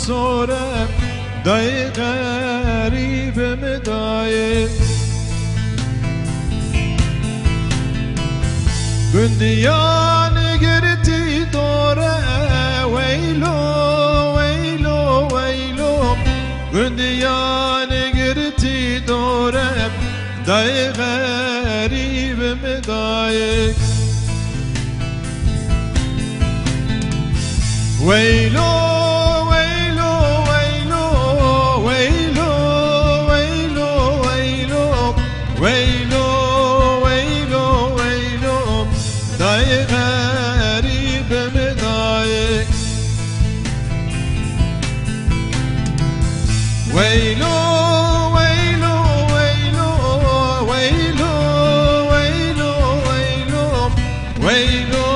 صورة داي غريب مداي قنديان قرتي دورة ويلو ويلو ويلو قنديان قرتي دورة داي غريب مداي ويلو ويلو ويلو ويلو ويلو ويلو ويلو ويلو ويلو داي غريب مدايق ويلو ويلو ويلو ويلو ويلو ويلو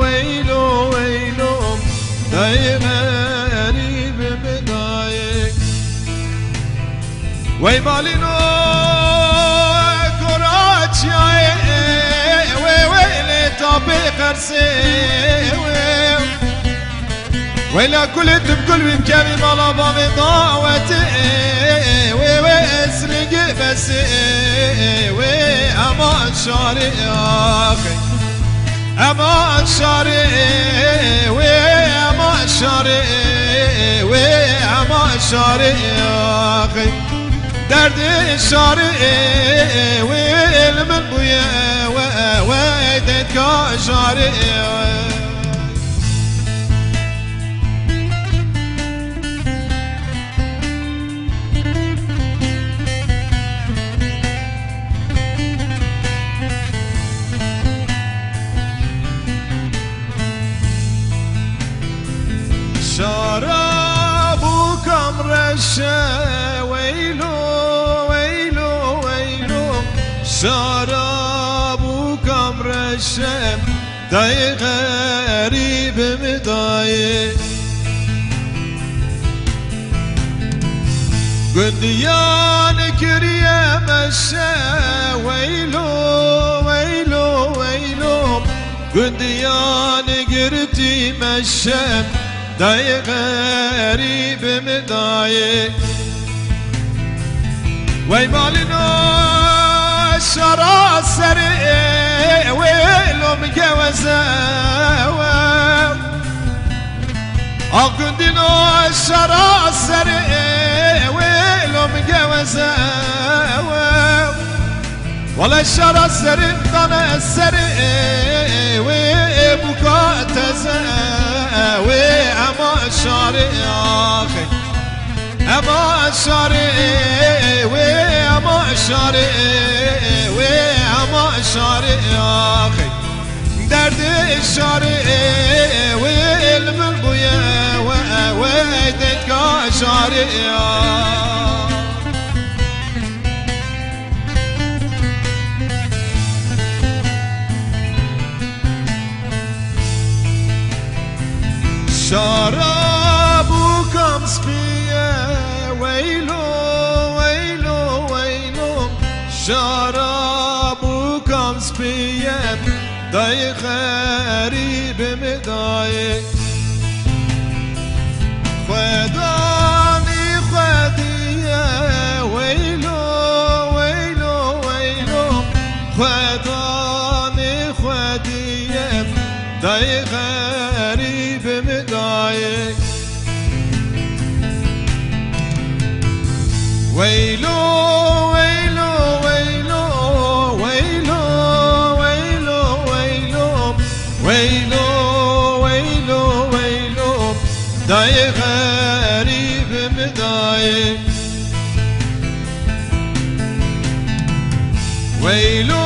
ويلو ويلو داي غريب مدايق وي مالينو كراج يا وي ويلي طابي قرسي ويلا كل بكل بمكاني مالا بامي ضاوتي وي وي اسرق بس وي امان شاري يا اخي امان شاري وي امان شاري وي امان شاري يا اخي درد شاري وي من بويا ويدك شاري شرابكم رشا ويلو ويلو ويلو شرابكم رشا داي غريب مدايق قنديان كريا مشا ويلو ويلو ويلو قنديان قرتي مشا داي غريب مدايق وي مالينو شرا سري ويلو مجوزة أقندينو شرا سري ويلو مجوزة ولا شرا سري طنا السري وبكاتزة وأما شاري يا أخي أما شاري وأما شاري وأما شاري يا أخي درد الشاري والمن بويا ويدك شاري يا شرابكم صبية ويلو ويلو ويلو شرابكم صبية داي غريب مدايق خداني خدية ويلو ويلو ويلو خداني خدية داي غريب مدايق ويلو ويلو ويلو ويلو ويلو ويلو ويلو ويلو ويلو داي غريب مدايق ويلو